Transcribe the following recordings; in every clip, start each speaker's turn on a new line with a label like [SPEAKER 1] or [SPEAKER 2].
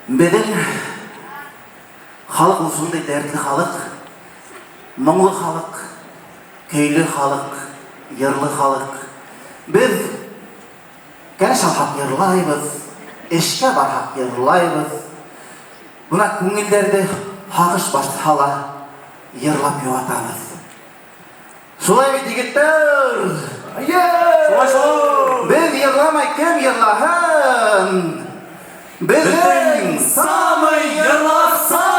[SPEAKER 1] Bizim халық осындай дәртлі халық, мұңлы халық, көйлі халық, ерлі халық. Біз кәш алхақ ерлайбыз, ішке бархақ ерлайбыз. Бұна көңілдерді хағыш баштала ерлап юатамыз. Шулай бет егеттер! Біз ерламай кім ерлахын? Біздің самый ерлақса!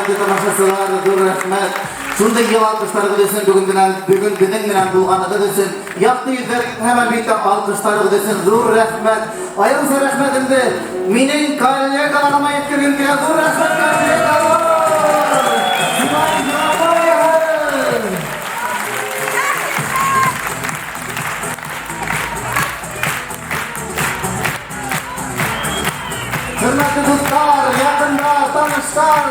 [SPEAKER 1] радио тамашачылар, dur рәхмәт. Шундай ел алкыштар өдесен бүгін бенең менән булганы өдесен. Якты йөзләр һәм бит алкыштар өдесен, dur рәхмәт. Аягызга рәхмәтемне минең коллегаларыма yetkirgim килә, dur рәхмәт коллегалар. Hürmetli dostlar, yakınlar, tanışlar,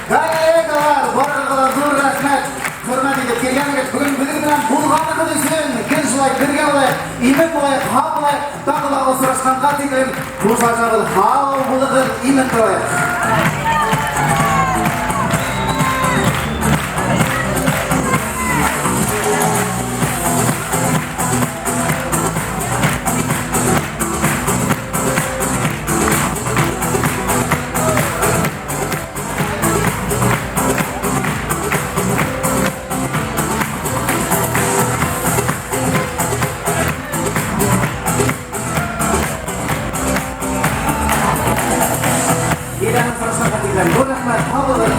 [SPEAKER 1] kollegalar, barıqlar, dur rəhmət. Hürmet edip kelgeniz, bugün bilen bulğanlığı düşün, ken şulay birge olayıq, imet olayıq, hal olayıq, tağla osuraşqanqa tekin, kuşacağız, hal bulğın, imet olayıq. Dur rəhmət, hal olun.